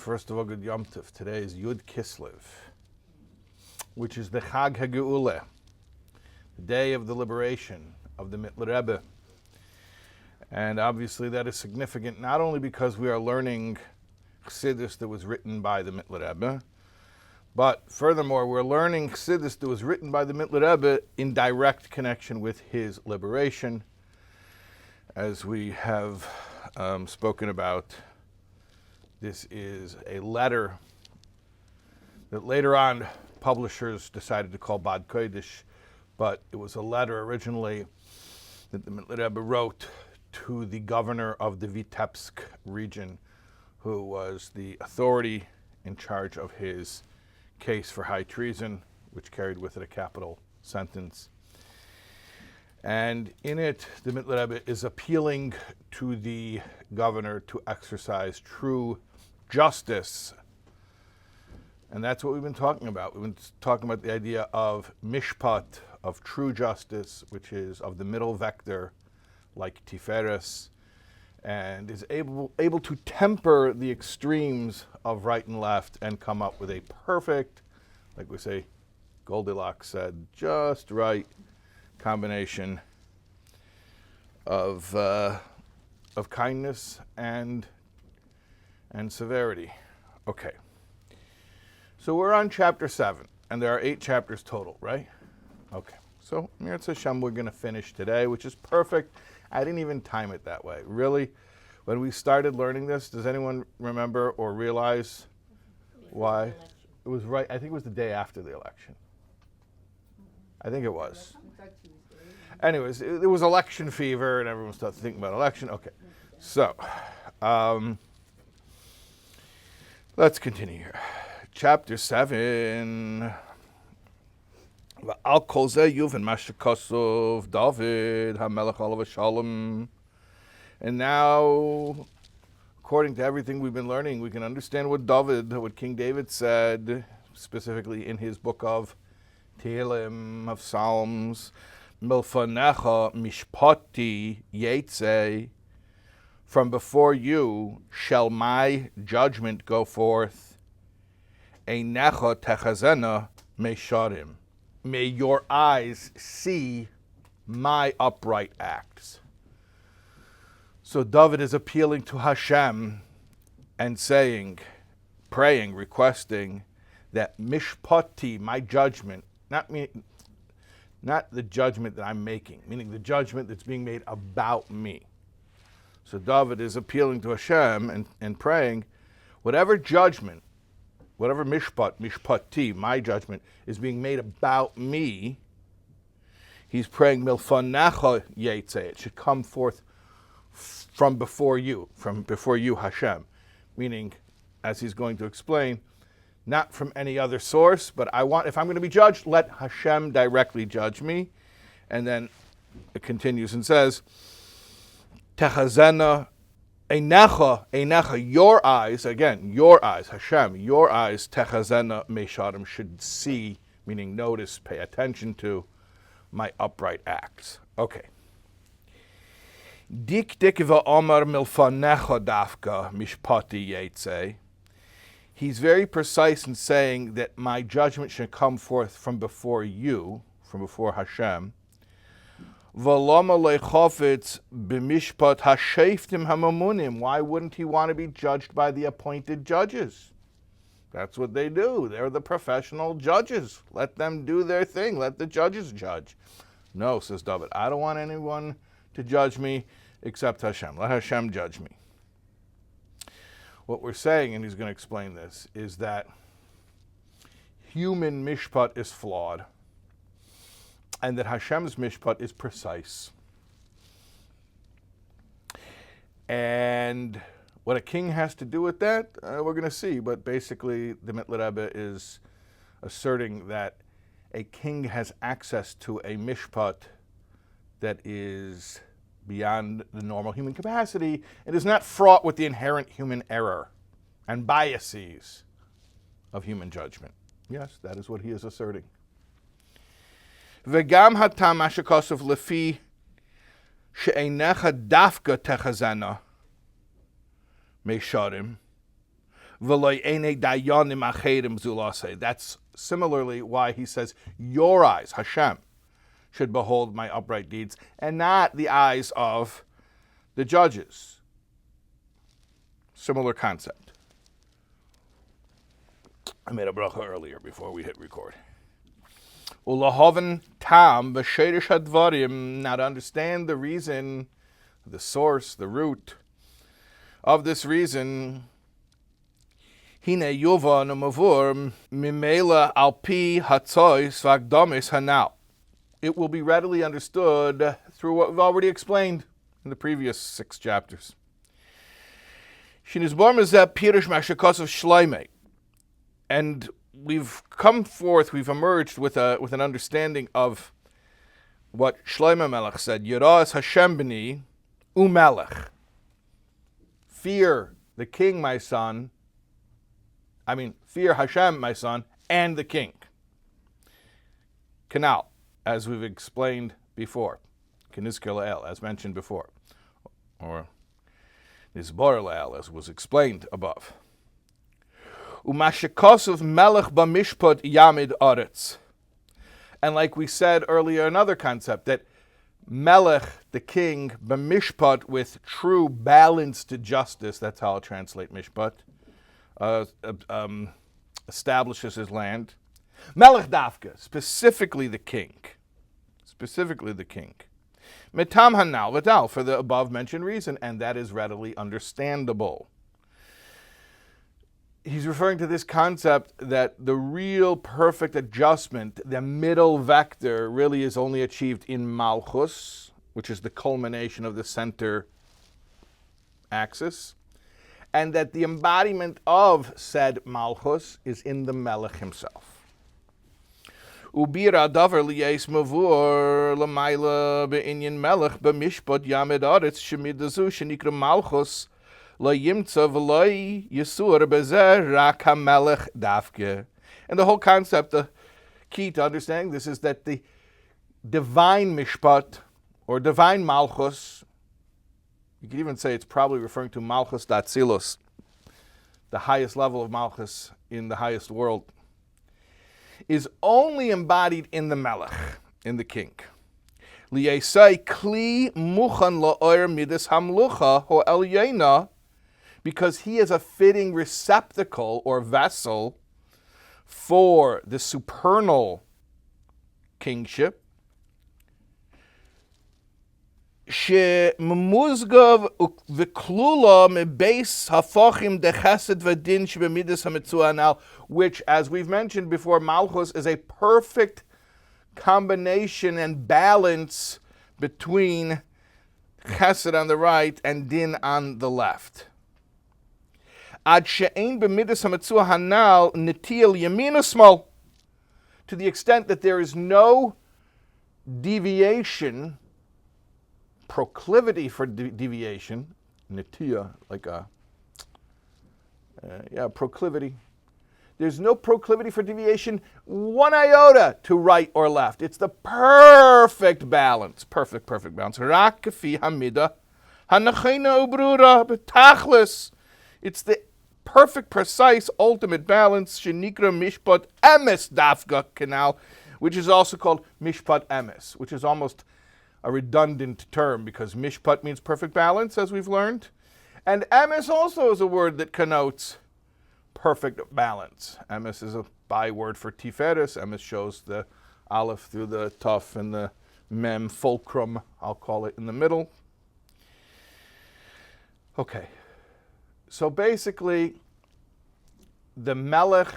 First of all, good Yom Tov. Today is Yud Kislev, which is the Chag HaGeula, the day of the liberation of the Mitteler Rebbe. And obviously that is significant not only because we are learning Chassidus that was written by the Mitteler Rebbe, but furthermore, we're learning Chassidus that was written by the Mitteler Rebbe in direct connection with his liberation. As we have spoken about, this is a letter that later on publishers decided to call Baad Kodesh, but it was a letter originally that the Mitteler Rebbe wrote to the governor of the Vitebsk region, who was the authority in charge of his case for high treason, which carried with it a capital sentence. And in it, the Mitteler Rebbe is appealing to the governor to exercise true justice. And that's what we've been talking about. We've been talking about the idea of mishpat, of true justice, which is of the middle vector, like Tiferes, and is able to temper the extremes of right and left and come up with a perfect, like we say, Goldilocks said, just right combination of kindness and severity. Okay. So we're on chapter 7, and there are 8 chapters total, right? Okay. So Mirz Hashem, we're going to finish today, which is perfect. I didn't even time it that way. Really, when we started learning this, does anyone remember or realize why? It was right, I think it was the day after the election. I think it was. Anyways, it was election fever, and everyone started thinking about election. Okay, so let's continue here. Chapter 7. Al kol zeh yuven ma shekosov David hamelech alav shalom. And now, according to everything we've been learning, we can understand what King David said, specifically in his book of Tehillim, of Psalms. Milfanecha mishpati yetze. From before you shall my judgment go forth. Einecha techazena meisharim. May your eyes see my upright acts. So David is appealing to Hashem and saying, praying, requesting that mishpati, my judgment, not the judgment that I'm making, meaning the judgment that's being made about me. So David is appealing to Hashem and praying, whatever judgment, whatever mishpati, my judgment, is being made about me, he's praying milfanecha yetze, it should come forth from before you, Hashem. Meaning, as he's going to explain, not from any other source, but if I'm going to be judged, let Hashem directly judge me. And then it continues and says, Techazena einecha, your eyes, again, your eyes, Hashem, your eyes, techazena meisharim, should see, meaning notice, pay attention to my upright acts. Okay. Dik va'omar milfanecha dafka mishpati yetze. He's very precise in saying that my judgment should come forth from before you, from before Hashem. V'lama lechofetz b'mishpat hasheftim hamamunim. Why wouldn't he want to be judged by the appointed judges? That's what they do. They're the professional judges. Let them do their thing. Let the judges judge. No, says David, I don't want anyone to judge me except Hashem. Let Hashem judge me. What we're saying, and he's going to explain this, is that human mishpat is flawed, and that Hashem's mishpat is precise. And what a king has to do with that, we're going to see, but basically the Mitteler Rebbe is asserting that a king has access to a mishpat that is beyond the normal human capacity and is not fraught with the inherent human error and biases of human judgment. Yes, that is what he is asserting. V'gam hatam ashakosov lefi she'einecha dafka techazena meisharim That's similarly why he says, your eyes, Hashem, should behold my upright deeds, and not the eyes of the judges. Similar concept. I made a bracha earlier before we hit record. Ulahoven tam b'sherish hadvarim. Now to understand the reason, the source, the root of this reason, hine yuva numavur mimela alpi hatzois vagdomis hanal. It will be readily understood through what we've already explained in the previous 6 chapters. Shinizbar mezeh pirush mashakos of shleimei. And we've emerged with an understanding of what Shlomo Melech said, Yiras Hashem b'ni u'melech. Fear the king, my son. Fear Hashem, my son, and the king. Canal, as we've explained before. Kinizker La'el, as mentioned before. Or Nizbar La'el, as was explained above. Umashikosov melech b'mishpat yamid aretz. And like we said earlier, another concept, that melech, the king, b'mishpat, with true balanced justice, that's how I'll translate mishpat, establishes his land. Melech dafka, specifically the king. Metam hanal v'dal, for the above mentioned reason, and that is readily understandable. He's referring to this concept that the real perfect adjustment, the middle vector, really is only achieved in Malchus, which is the culmination of the center axis, and that the embodiment of said Malchus is in the Melech himself. Ubira davar liyes mavur lamayla be'inyan Melech b'mishpat yamed aretz shemidazu shenikra Malchus and the whole concept, the key to understanding this, is that the divine mishpat, or divine malchus, you could even say it's probably referring to malchus datzilus, the highest level of malchus in the highest world, is only embodied in the melech, in the king. Liyesai kli muchan la'or midas hamlucha ho elyena, because he is a fitting receptacle or vessel for the supernal kingship. Shemuzgav v'klula mebeis hafachim dechesed v'din shebemidas hamitzuanal, which, as we've mentioned before, Malchus is a perfect combination and balance between chesed on the right and din on the left. Ad she'ein b'midas hamitzua hanal netiel yamin usmal, to the extent that there is no deviation, proclivity for deviation, netia, like proclivity. There's no proclivity for deviation, 1 iota to right or left. It's the perfect balance. Perfect balance. Rak kefi hamida hanachina ubrura betachlis. It's the perfect, precise, ultimate balance. Shenikra mishpat emes dafka canal, which is also called mishpat emes, which is almost a redundant term because mishpat means perfect balance, as we've learned. And emes also is a word that connotes perfect balance. Emes is a byword for tiferes. Emes shows the aleph through the tuf and the mem, fulcrum, I'll call it, in the middle. Okay. So basically, the Melech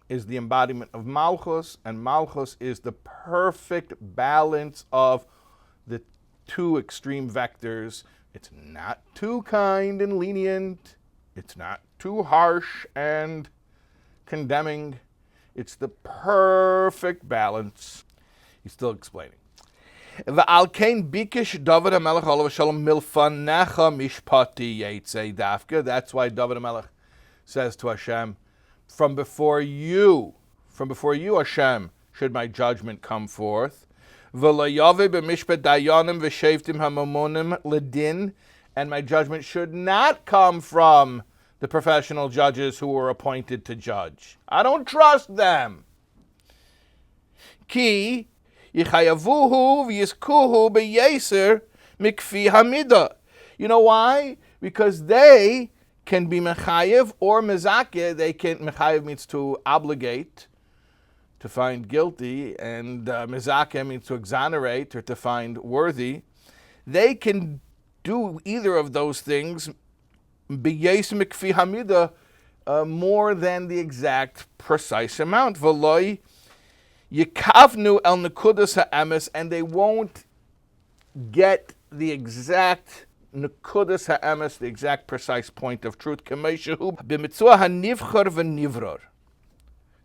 is the embodiment of Malchus, and Malchus is the perfect balance of the two extreme vectors. It's not too kind and lenient. It's not too harsh and condemning. It's the perfect balance. He's still explaining. That's why David HaMelech says to Hashem, from before you, Hashem, should my judgment come forth. And my judgment should not come from the professional judges who were appointed to judge. I don't trust them. Ki yichayavuhu v'yizkuhu beyeser mikfi hamida. You know why? Because they can be mechayev or mezakeh. They can, mechayev means to obligate, to find guilty, and mezakeh means to exonerate or to find worthy. They can do either of those things, beyeser mikfi hamida, more than the exact precise amount. V'loi yikavnu el nekudas ha'emes, and they won't get the exact nekudas ha'emes, the exact precise point of truth. K'meishahu b'mitzvah hanivchar v'nivror,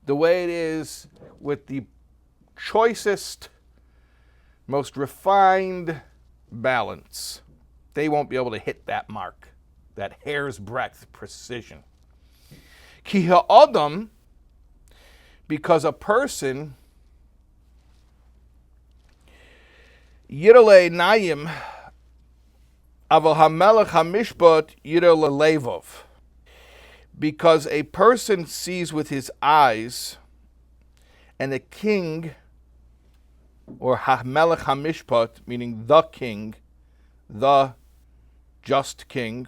the way it is with the choicest, most refined balance. They won't be able to hit that mark, that hair's breadth precision. Ki ha'adam, because a person yirale nayim aval hamelech hamishpat yirale levov, because a person sees with his eyes, and the king, or hamelech hamishpat, meaning the king, the just king,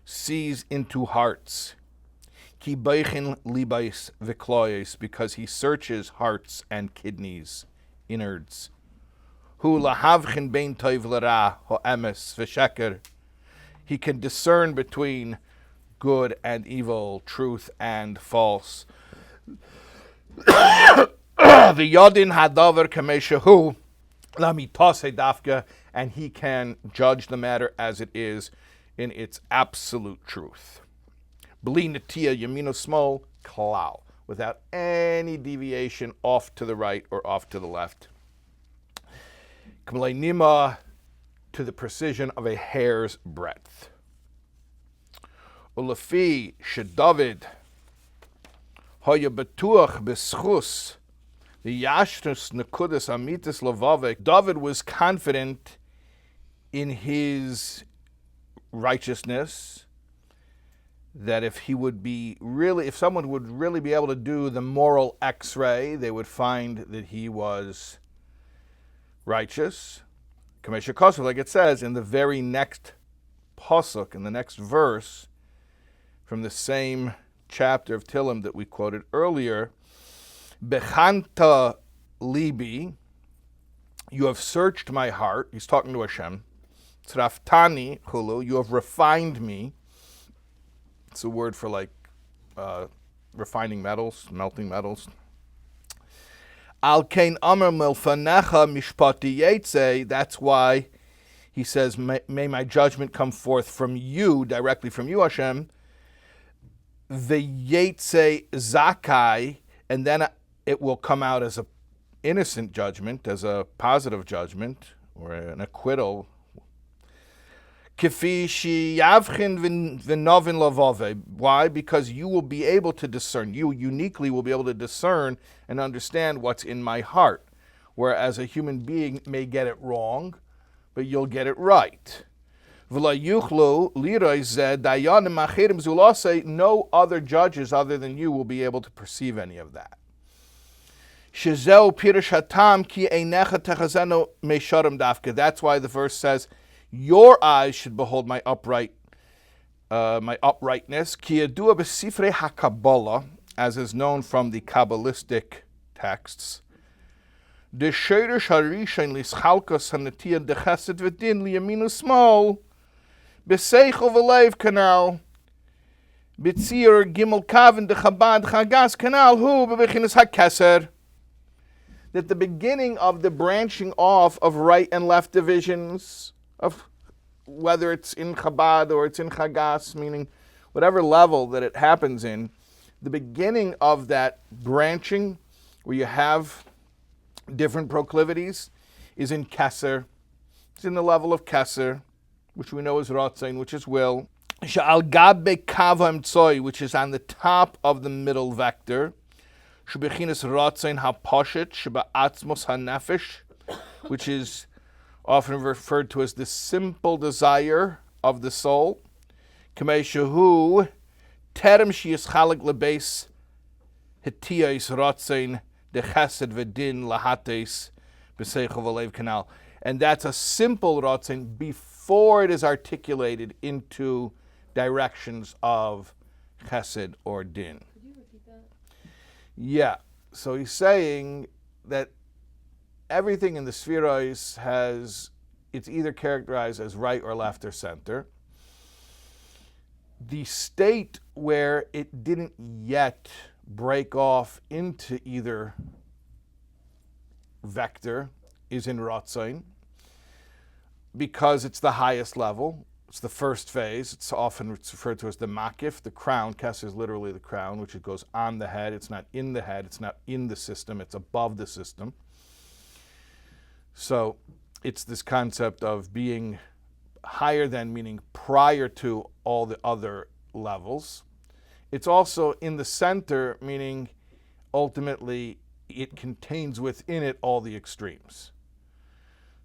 sees into hearts. Ki beichin libais v'kloyes, because he searches hearts and kidneys, innards. Hu lahavchin bein toiv l'ra ho'emes v'sheker. He can discern between good and evil, truth and false. V'yodin hadavar kameshahu lamitase dafka, and he can judge the matter as it is in its absolute truth. Bli netia yamino smol klal, without any deviation off to the right or off to the left. K'mlei nima, to the precision of a hair's breadth. Ulefi shedavid hoya betuach beschus the yashnus nekudas amitis lavavek. David was confident in his righteousness, that if someone would really be able to do the moral x-ray, they would find that he was righteous. Kamesha Kosov, like it says in the very next pasuk, in the next verse, from the same chapter of Tillim that we quoted earlier, Bechanta libi, you have searched my heart. He's talking to Hashem. Tzraftani hulu, you have refined me. It's a word for like refining metals, melting metals. Al kain amar milfanecha mishpati yetze. That's why he says, may my judgment come forth from you, directly from you, Hashem. The yetze zakai, and then it will come out as an innocent judgment, as a positive judgment, or an acquittal. Why? Because you will be able to discern. You uniquely will be able to discern and understand what's in my heart. Whereas a human being may get it wrong, but you'll get it right. No other judges other than you will be able to perceive any of that. That's why the verse says, your eyes should behold my uprightness. As is known from the Kabbalistic texts. Beseichel v'leiv kanal, b'tzir gimel kaven de Chabad chagas kanal hu b'bechinas hakeser. That the beginning of the branching off of right and left divisions, of whether it's in Chabad or it's in Chagas, meaning whatever level that it happens in, the beginning of that branching, where you have different proclivities, is in Keser. It's in the level of Keser, which we know is Ratzain, which is will. Sha'al gabe kavam tzoi, which is on the top of the middle vector. Shebechinas Ratzain haposhet, sheba'atzmos hanefesh, which is often referred to as the simple desire of the soul. K'mei shehu terem sheyischalik lebeis hetiyos rotzein de chesed v'din lahates b'seichel v'lev kanal. And that's a simple rotzein before it is articulated into directions of chesed or din. Could you repeat that? Yeah, so he's saying that everything in the spheroids it's either characterized as right or left or center. The state where it didn't yet break off into either vector is in Rotzain, because it's the highest level. It's the first phase. It's often referred to as the makif, the crown. Keser is literally the crown, which it goes on the head. It's not in the head. It's not in the system. It's above the system. So it's this concept of being higher than, meaning prior to all the other levels. It's also in the center, meaning ultimately it contains within it all the extremes.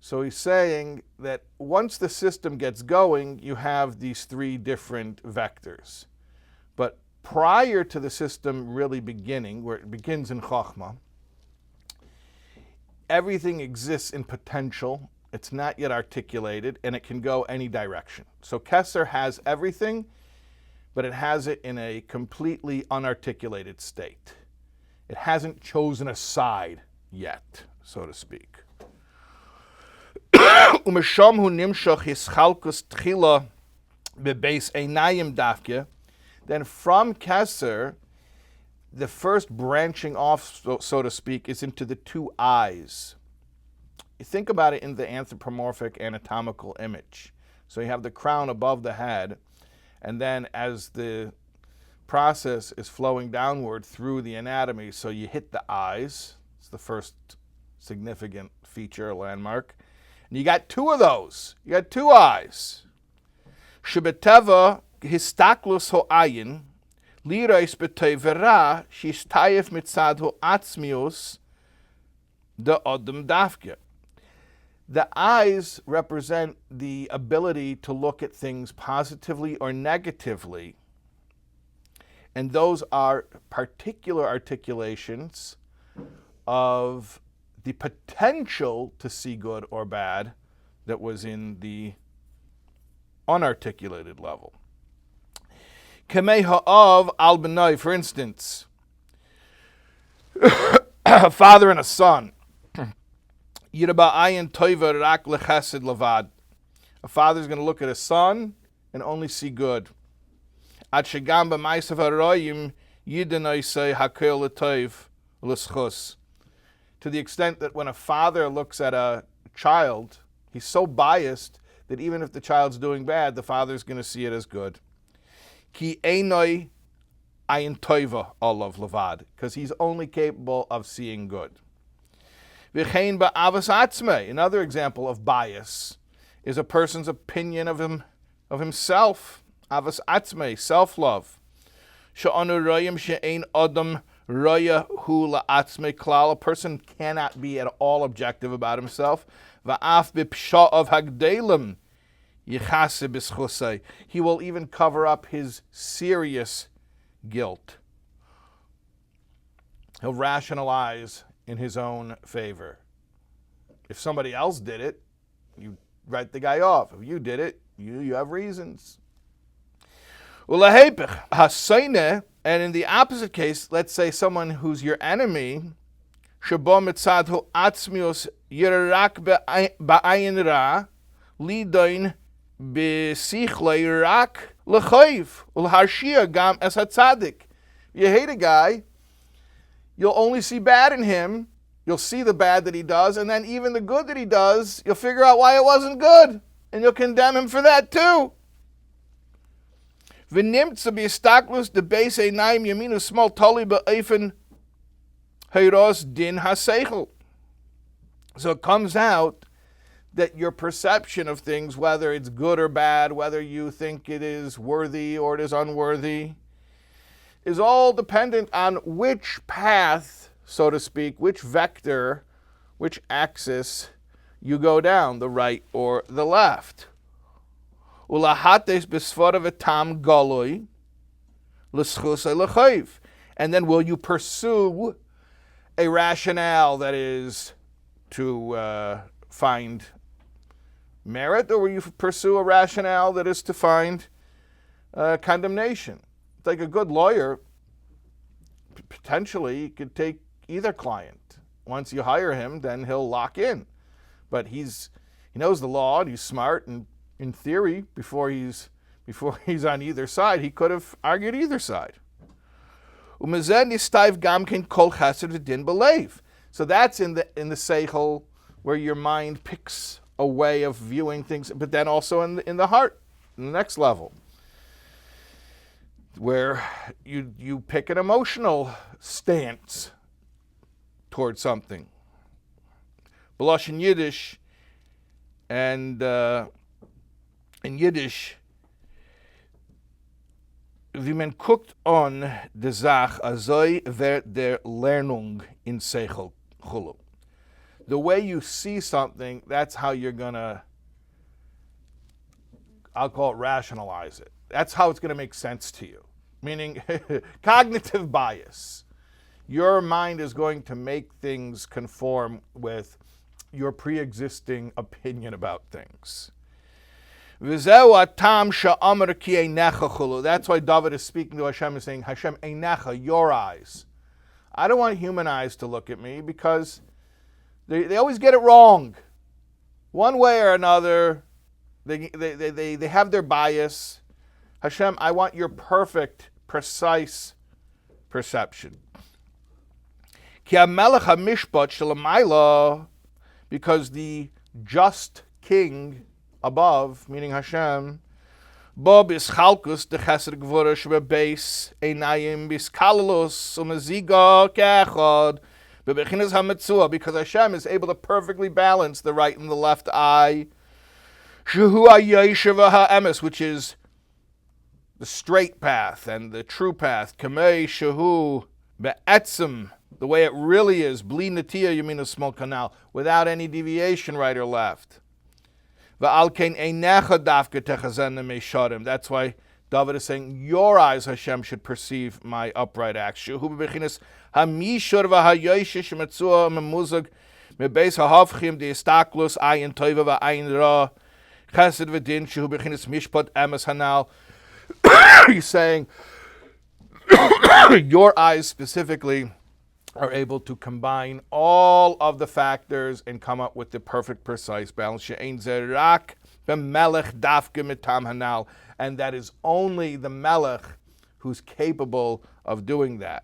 So he's saying that once the system gets going, you have these three different vectors. But prior to the system really beginning, where it begins in Chokhmah, everything exists in potential. It's not yet articulated, and it can go any direction. So Keser has everything, but it has it in a completely unarticulated state. It hasn't chosen a side yet, so to speak. Then from Keser, the first branching off, so to speak, is into the two eyes. You think about it in the anthropomorphic anatomical image. So you have the crown above the head, and then as the process is flowing downward through the anatomy, so you hit the eyes. It's the first significant feature, landmark. And you got two of those. You got two eyes. Shebeteva histaklus ho'ayin, lirais betevera, shistayef mitzad ho'atzmius, de odem dafke. The eyes represent the ability to look at things positively or negatively. And those are particular articulations of the potential to see good or bad that was in the unarticulated level. Kamei ha'av al b'nai, for instance, a father and a son. Yiraba'ayin toiva rak lechesed levad. A father's going to look at his son and only see good. Ad shegam b'maisav haroyim yidanaisei hakel l'toiv l'schus. To the extent that when a father looks at a child, he's so biased that even if the child's doing bad, the father's going to see it as good. Ki einoi ayin toiva olav levad, because he's only capable of seeing good. V'chein ba'avas atzmei, another example of bias, is a person's opinion of himself. Avas atzmei, self-love. She'anu royim she'ein adam roya hu la'atzmei klal. A person cannot be at all objective about himself. Va'af b'psha'av hagdelim yichase b'schusei. He will even cover up his serious guilt. He'll rationalize in his own favor. If somebody else did it, you write the guy off. If you did it, you have reasons. And in the opposite case, let's say someone who's your enemy, shabo mitzadhu atzmius yirak ba'ayin ra, lidoin b'sichlei rak l'chayv, ulharshia gam es hatzadik. You hate a guy, you'll only see bad in him, you'll see the bad that he does, and then even the good that he does, you'll figure out why it wasn't good, and you'll condemn him for that too. V'nimtza b'yistaklus debeis einayim yaminu small toli ba'efen heiros din haseichel. So it comes out that your perception of things, whether it's good or bad, whether you think it is worthy or it is unworthy, is all dependent on which path, so to speak, which vector, which axis you go down, the right or the left. Ulahates besvara v'tam galoi l'schus l'chayv. And then will you pursue a rationale that is to find merit, or will you pursue a rationale that is to find condemnation? It's like a good lawyer, potentially, could take either client. Once you hire him, then he'll lock in. But he knows the law, and he's smart, and in theory, before he's on either side, he could have argued either side. So that's in the seichel, where your mind picks a way of viewing things, but then also in the heart, in the next level, where you pick an emotional stance towards something. B'lashon in Yiddish, and in Yiddish, wie man guckt on de Sach, azoi wird der Lernung in Seichel chulu. The way you see something, that's how you're gonna, I'll call it rationalize it. That's how it's gonna make sense to you. Meaning, cognitive bias. Your mind is going to make things conform with your pre-existing opinion about things. That's why David is speaking to Hashem and saying, Hashem, einecha, your eyes. I don't want human eyes to look at me because they always get it wrong. One way or another, they have their bias. Hashem, I want your perfect, precise perception. Because the just king above, meaning Hashem, Bob is chalkus de chesed gvura shbebeis einayim biskallos umaziga kechad bebechinas hamitzua, because Hashem is able to perfectly balance the right and the left eye. Shehu hayeshiva ha'emes, which is the straight path and the true path. Kamei shehu be'etzim, the way it really is. Bli natiya, you mean a small canal, without any deviation, right or left. That's why David is saying, your eyes, Hashem, should perceive my upright acts. He's saying, your eyes specifically are able to combine all of the factors and come up with the perfect, precise balance. And that is only the Melech who's capable of doing that.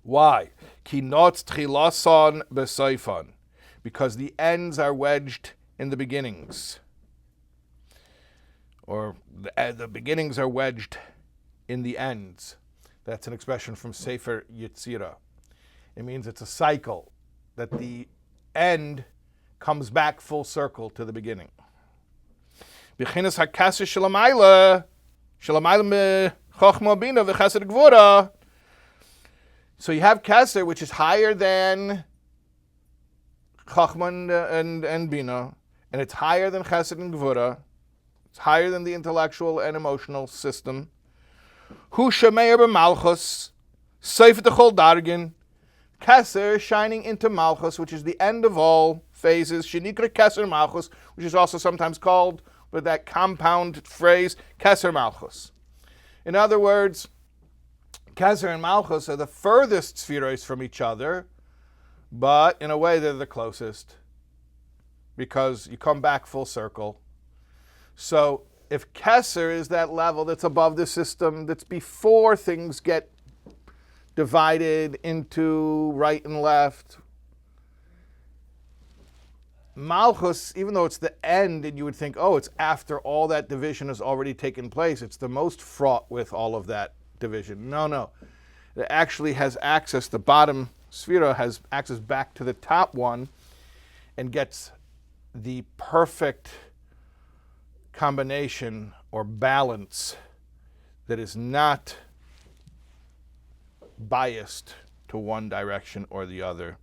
Why? Because the ends are wedged in the beginnings. Or the beginnings are wedged in the ends. That's an expression from Sefer Yetzirah. It means it's a cycle, that the end comes back full circle to the beginning. B'chinas hakaseh shelamayla chochma bina v'chesed gvura. So you have Keser, which is higher than chochma and bina, and it's higher than chesed and gvura. It's higher than the intellectual and emotional system. Hu shemeir b'malchus, seif d'chol dargin. Keser shining into Malchus, which is the end of all phases. Shenikra Keser Malchus, which is also sometimes called, with that compound phrase, Keser Malchus. In other words, Keser and Malchus are the furthest spheres from each other, but in a way they're the closest, because you come back full circle. So if Keser is that level that's above the system, that's before things get divided into right and left, Malchus, even though it's the end and you would think, oh, it's after all that division has already taken place, it's the most fraught with all of that division. No. It actually has access, the bottom sphera has access back to the top one and gets the perfect combination or balance that is not biased to one direction or the other.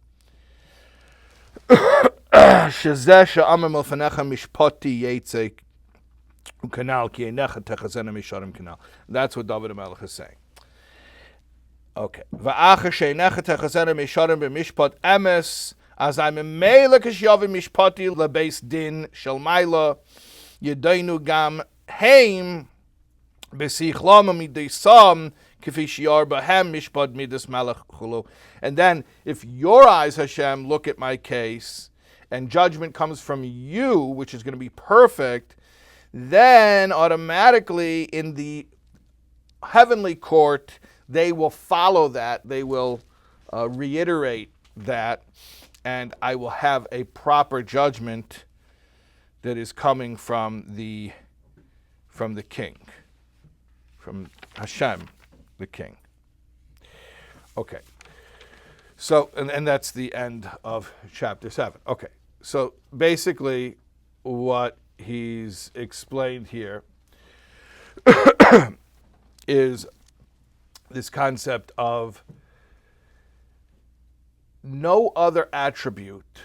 Canal ki einecha techazena misharim canal. That's what David HaMelech is saying. Okay. Va'acha she'einecha techazena misharim b'mishpat emes, as I'm a meila k'shyavim mishpati lebeis din shel maila, yedainu gam heim b'sichlam midisam k'fi shiar b'hem mishpat midas malach chulu. And then, if your eyes, Hashem, look at my case, and judgment comes from you, which is going to be perfect, then automatically in the heavenly court, they will follow that. They will reiterate that, and I will have a proper judgment that is coming from the king, from Hashem, the king. Okay. So, and that's the end of chapter 7. Okay. So basically what he's explained here is this concept of no other attribute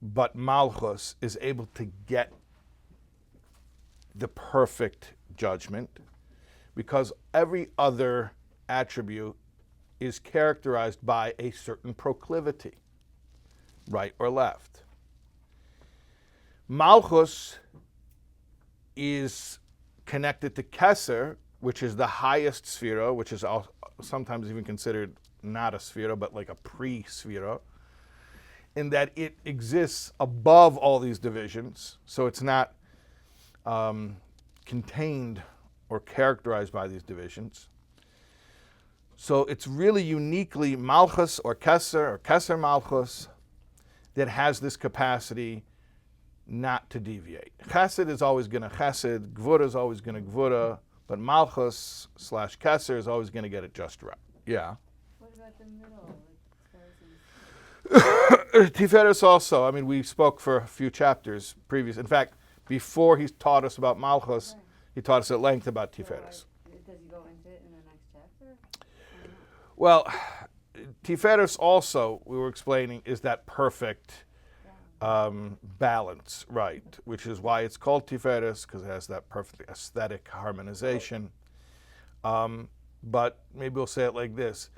but Malchus is able to get the perfect judgment, because every other attribute is characterized by a certain proclivity, right or left. Malchus is connected to Keser, which is the highest sphera, which is sometimes even considered not a sphera, but like a pre-sphera, in that it exists above all these divisions, so it's not contained or characterized by these divisions. So it's really uniquely Malchus or Keser Malchus that has this capacity not to deviate. Chesed is always going to chesed, Gvura is always going to Gvura, but Malchus / Keser is always going to get it just right. Yeah. What about the middle? Tiferes also, I mean, we spoke for a few chapters previous. In fact, before he taught us about Malchus, he taught us at length about Tiferes. Does he go into it in the next chapter? Well, Tiferes also, we were explaining, is that perfect balance, right? Which is why it's called Tiferes, because it has that perfect aesthetic harmonization. But maybe we'll say it like this.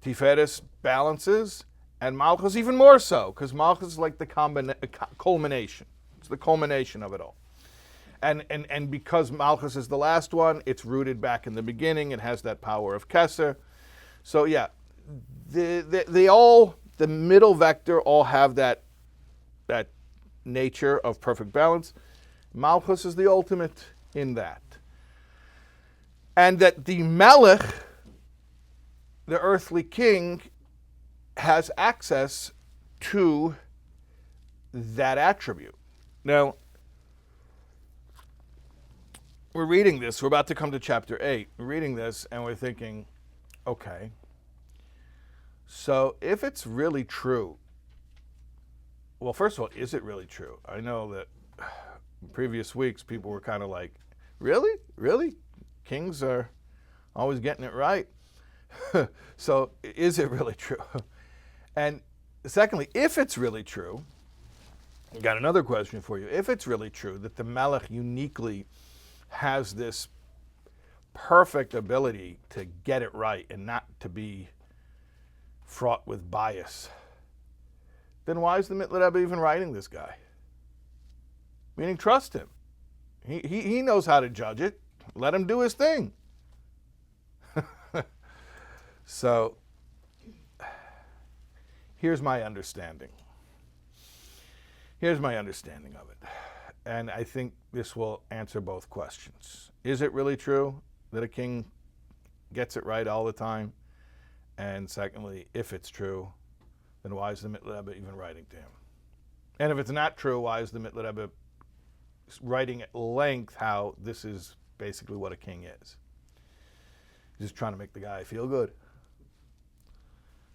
Tiferes balances, and Malchus even more so, because Malchus is like the culmination. It's the culmination of it all. And because Malchus is the last one, it's rooted back in the beginning. It has that power of Keser. So yeah, they all, the middle vector, all have that nature of perfect balance. Malchus is the ultimate in that. And that the Melech, the earthly king, has access to that attribute. Now, we're reading this. We're about to come to chapter 8. We're reading this, and we're thinking, okay, so if it's really true, well, first of all, is it really true? I know that in previous weeks people were kind of like, really? Really? Kings are always getting it right. So is it really true? And secondly, if it's really true, I got another question for you. If it's really true that the Melech uniquely has this perfect ability to get it right and not to be fraught with bias, then why is the Mitteler Rebbe even writing this guy? Meaning, trust him. He knows how to judge it. Let him do his thing. So, here's my understanding. Here's my understanding of it. And I think this will answer both questions. Is it really true that a king gets it right all the time? And secondly, if it's true, then why is the Mitteler Rebbe even writing to him? And if it's not true, why is the Mitteler Rebbe writing at length how this is basically what a king is? He's just trying to make the guy feel good.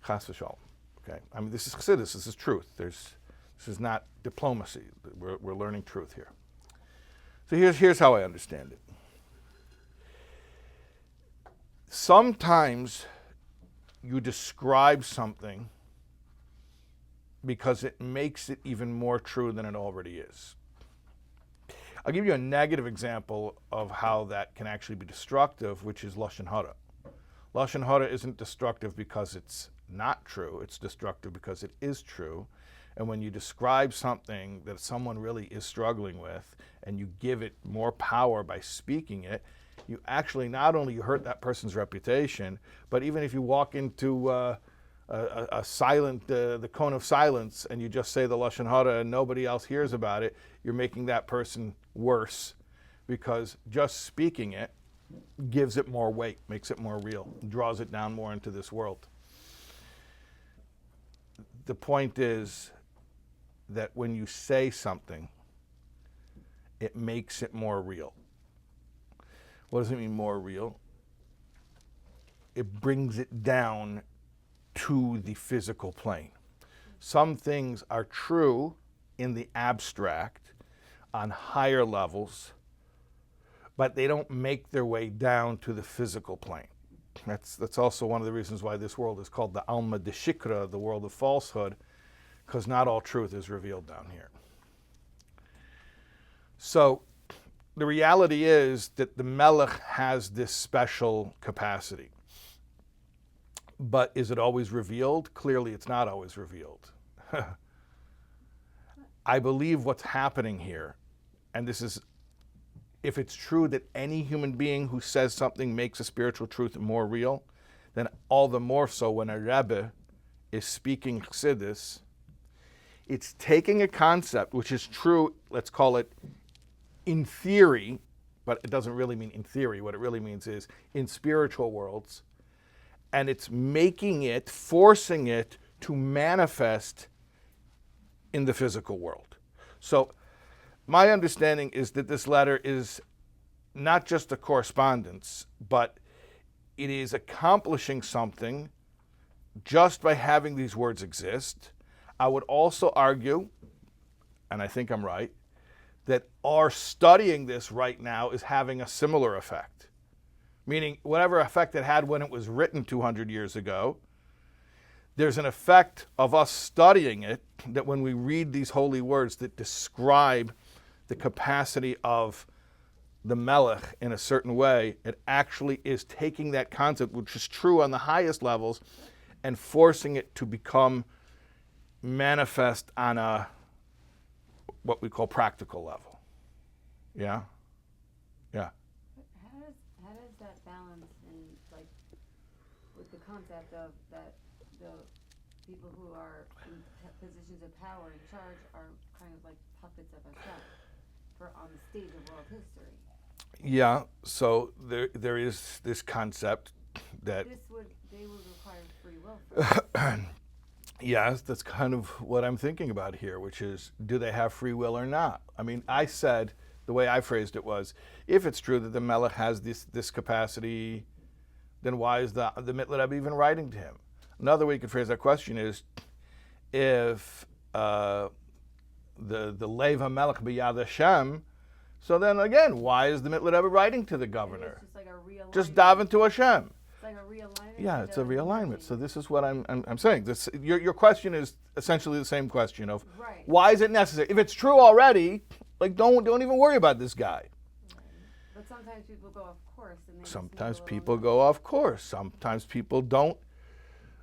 Chas v'shalom. Okay? I mean, this is chassidus. This is truth. This is not diplomacy. We're learning truth here. So here's how I understand it. Sometimes you describe something because it makes it even more true than it already is. I'll give you a negative example of how that can actually be destructive, which is Lashon Hara. Lashon Hara isn't destructive because it's not true. It's destructive because it is true. And when you describe something that someone really is struggling with and you give it more power by speaking it, you actually not only hurt that person's reputation, but even if you walk into a silent, the cone of silence, and you just say the Lashon Hara and nobody else hears about it, you're making that person worse, because just speaking it gives it more weight, makes it more real, draws it down more into this world. The point is that when you say something, it makes it more real. What does it mean, more real? It brings it down to the physical plane. Some things are true in the abstract on higher levels, but they don't make their way down to the physical plane. That's also one of the reasons why this world is called the Alma de Shikra, the world of falsehood, because not all truth is revealed down here. So the reality is that the Melech has this special capacity. But is it always revealed? Clearly it's not always revealed. I believe what's happening here, and this is, if it's true that any human being who says something makes a spiritual truth more real, then all the more so when a Rebbe is speaking Chassidus, it's taking a concept which is true, let's call it in theory, but it doesn't really mean in theory. What it really means is in spiritual worlds, and it's making it, forcing it to manifest in the physical world. So my understanding is that this letter is not just a correspondence, but it is accomplishing something just by having these words exist. I would also argue, and I think I'm right, that our studying this right now is having a similar effect. Meaning, whatever effect it had when it was written 200 years ago, there's an effect of us studying it, that when we read these holy words that describe the capacity of the Melech in a certain way, it actually is taking that concept, which is true on the highest levels, and forcing it to become manifest on a, what we call practical level. Yeah? Yeah. How does that balance in, like, with the concept of that the people who are in positions of power and charge are kind of like puppets of Hashem on the stage of world history? Yeah, so there is this concept that They would require free will. Yes, that's kind of what I'm thinking about here, which is, do they have free will or not? I mean, I said, the way I phrased it was, if it's true that the Melech has this capacity, then why is the Mitteler Rebbe even writing to him? Another way you could phrase that question is, if the Lev HaMelech b'Yad Hashem, so then again, why is the Mitteler Rebbe writing to the governor? It's just like a realignment. Just daven to Hashem. It's like a realignment. Yeah, it's a realignment. So this is what I'm saying. Your question is essentially the same question of, right, why is it necessary? If it's true already, like don't even worry about this guy. Right. But sometimes people go off course. And Sometimes people go off course. Sometimes people don't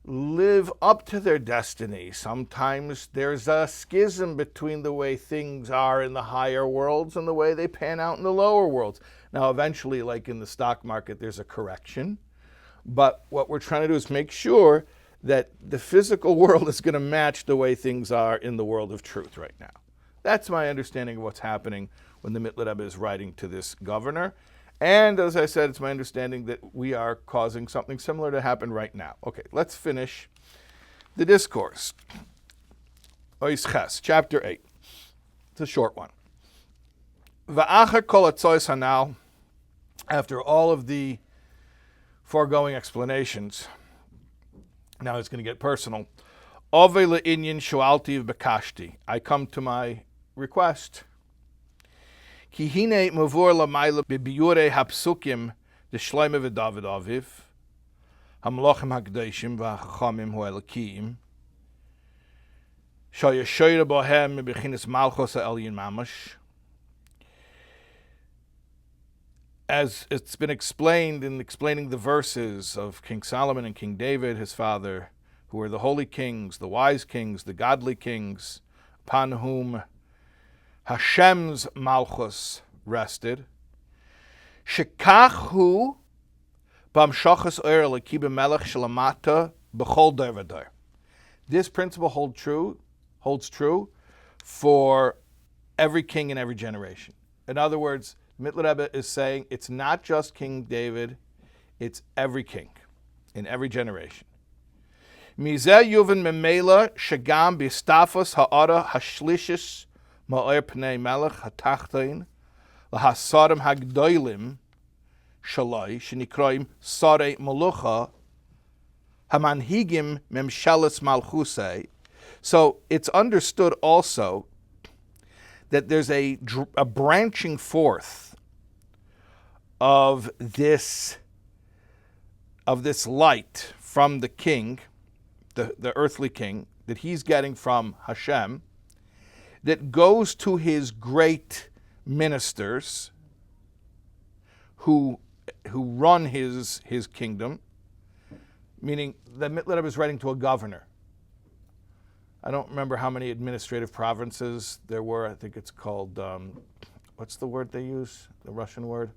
live up to their destiny. Sometimes there's a schism between the way things are in the higher worlds and the way they pan out in the lower worlds. Now, eventually, like in the stock market, there's a correction. But what we're trying to do is make sure that the physical world is going to match the way things are in the world of truth right now. That's my understanding of what's happening when the Mitteler Rebbe is writing to this governor. And as I said, it's my understanding that we are causing something similar to happen right now. Okay, let's finish the discourse. Ois Ches, chapter 8. It's a short one. Va'achar kol hatzois hanal, after all of the foregoing explanations, now it's going to get personal. Ove le'inyan shualti v'bekashti, I come to my request. Ki hine mavur lamayla b'biure hapsukim d'shloime v'david aviv, hamlochim ha'kdeshim v'hachachamim ha'elakim, shayashoyre bohem b'chinas malchus ha'elyin mamash, as it's been explained in explaining the verses of King Solomon and King David, his father, who are the holy kings, the wise kings, the godly kings, upon whom Hashem's malchus rested. Shekachu b'amshachas oyer l'kiba melech shalamata b'chol dar v'dar. This principle holds true for every king in every generation. In other words, Mitteler Rebbe is saying it's not just King David, it's every king in every generation. Mizeh yuven memela shagam b'stafos ha'ara hashlishis ma'or pnei melech hatachtain lahasarim hagdoilim shalai shenikroim sarei malucha hamanhigim memshalas malchusei. So it's understood also that there's a branching forth of this light from the king, the earthly king, that he's getting from Hashem, that goes to his great ministers who run his kingdom, meaning the Mitteler Rebbe is writing to a governor. I don't remember how many administrative provinces there were. I think it's called, what's the word they use? The Russian word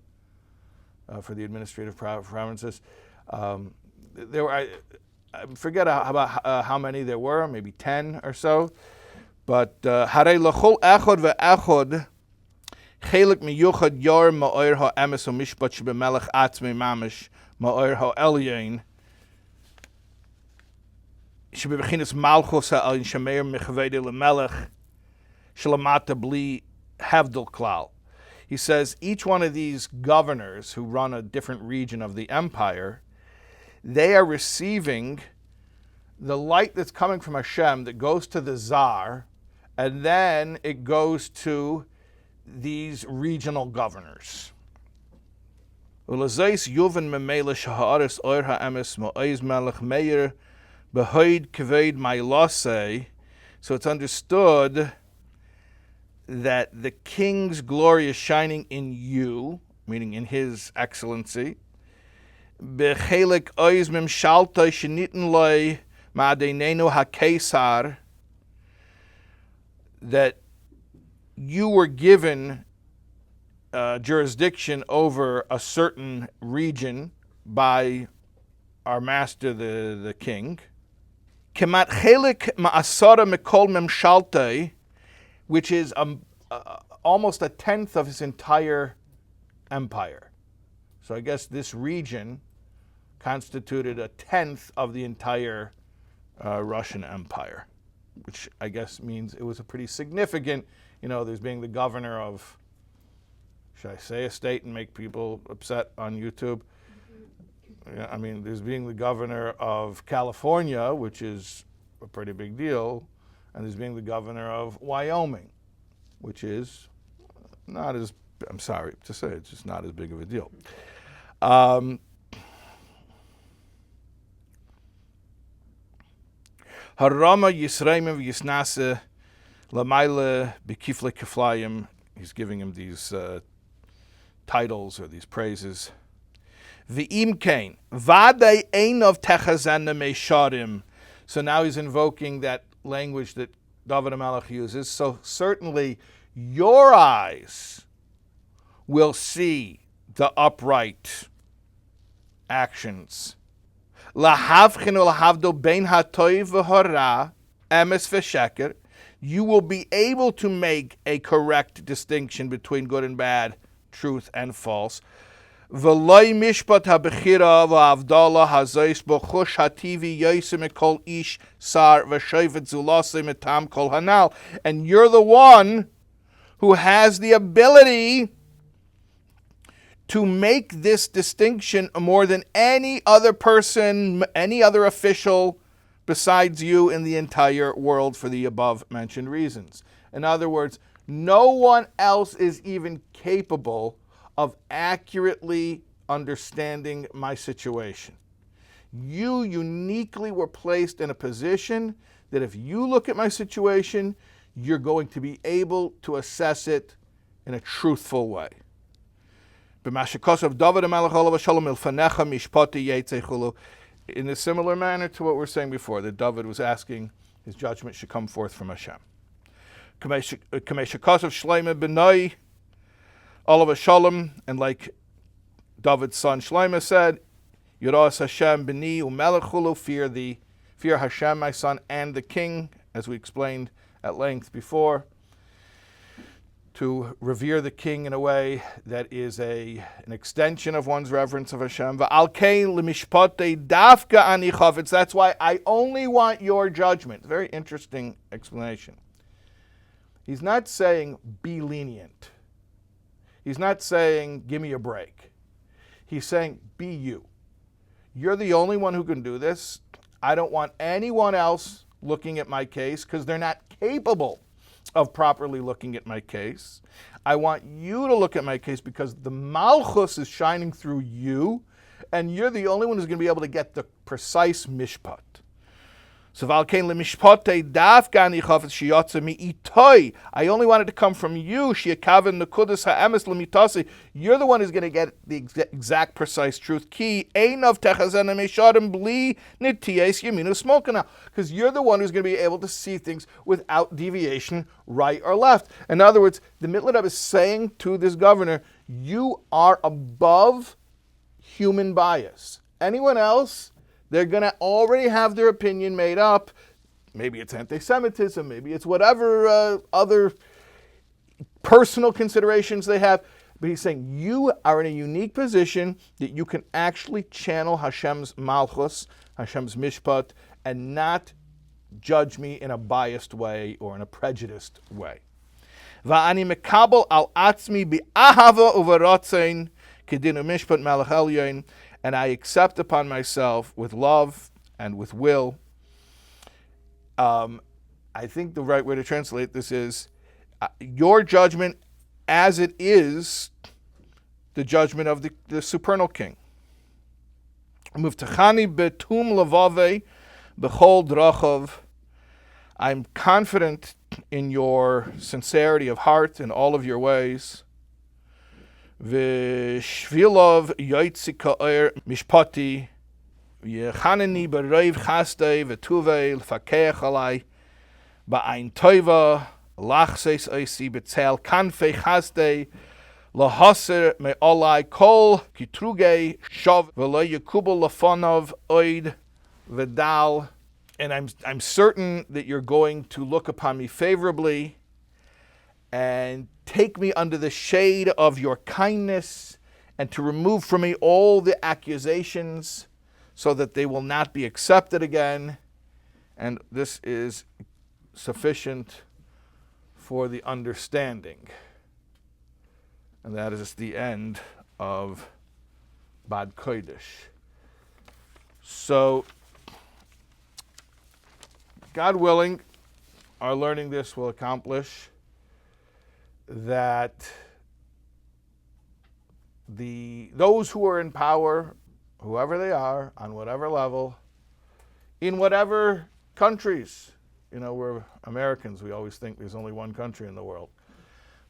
for the administrative provinces. There were, I forget how many there were, maybe 10 or so. But Harei lachol echod ve'echod chelik miyuchad yor ma'or ha'emes ha'mishpat shebemelech atzmei mamish ma'or ha'elyon shebebechinas malchus ha'elyon shemeir mechvede lemelech shelamata bli havdil klal. He says each one of these governors who run a different region of the empire, they are receiving the light that's coming from Hashem that goes to the Tsar, and then it goes to these regional governors. So it's understood that the king's glory is shining in you, meaning in his excellency. That you were given jurisdiction over a certain region by our master, the king, which is almost a tenth of his entire empire. So I guess this region constituted a tenth of the entire Russian Empire, which I guess means it was a pretty significant, there's being the governor of, should I say a state and make people upset on YouTube? Yeah, I mean, there's being the governor of California, which is a pretty big deal, and there's being the governor of Wyoming, which is not as, I'm sorry to say, it's just not as big of a deal. Harama Yisraimim Yisnase Lamaila Bekifle Keflayim. He's giving him these titles or these praises. V'im kain Vadei Einov Techazana Meisharim. So now he's invoking that language that David HaMelech uses. So certainly your eyes will see the upright actions. You will be able to make a correct distinction between good and bad, truth and false. And you're the one who has the ability to make this distinction more than any other person, any other official besides you in the entire world for the above mentioned reasons. In other words, no one else is even capable of accurately understanding my situation. You uniquely were placed in a position that if you look at my situation, you're going to be able to assess it in a truthful way. B'mashikosav David HaMelech olav hashalom ilfanecha mishpati yetzei chulu. In a similar manner to what we were saying before, that David was asking his judgment should come forth from Hashem. Kameshikosav Shlomo b'nai olav hashalom, and like David's son Shlomo said, Yiras Hashem b'ni u'melech chulu, fear Hashem, my son, and the king, as we explained at length before, to revere the king in a way that is an extension of one's reverence of Hashem. That's why I only want your judgment. Very interesting explanation. He's not saying be lenient. He's not saying give me a break. He's saying be you. You're the only one who can do this. I don't want anyone else looking at my case because they're not capable of properly looking at my case. I want you to look at my case because the Malchus is shining through you, and you're the only one who's going to be able to get the precise mishpat. So I only want it to come from you. You're the one who's going to get the exact precise truth. Because you're the one who's going to be able to see things without deviation, right or left. In other words, the Mitteler Rebbe is saying to this governor, you are above human bias. Anyone else, they're going to already have their opinion made up. Maybe it's anti-Semitism, maybe it's whatever other personal considerations they have. But he's saying you are in a unique position that you can actually channel Hashem's Malchus, Hashem's Mishpat, and not judge me in a biased way or in a prejudiced way. Va'ani mekabel al atzmi bi'ahava uvarotzein kedinu mishpat melech elyon. And I accept upon myself with love and with will. I think the right way to translate this is your judgment as it is the judgment of the supernal king. Muftachani betum levave bechol drachov. I'm confident in your sincerity of heart in all of your ways. V'shvilov yotzikaer mishpati v'yechaneni b'reiv chastei v'tuvei l'fakeach alai ba'ain toiva lachseis oisi b'tzel kanfei chastei lahaser me'olai kol kitrugei shav v'lo yekubel lafonov oid v'dal. And I'm certain that you're going to look upon me favorably and take me under the shade of your kindness, and to remove from me all the accusations so that they will not be accepted again. And this is sufficient for the understanding. And that is the end of Baad Kodesh. So, God willing, our learning this will accomplish that those who are in power, whoever they are, on whatever level, in whatever countries, we're Americans, we always think there's only one country in the world.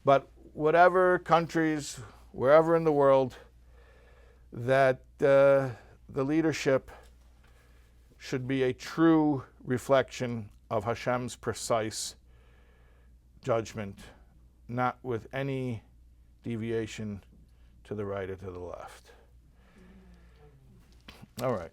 But whatever countries, wherever in the world, that the leadership should be a true reflection of Hashem's precise judgment, not with any deviation to the right or to the left. All right.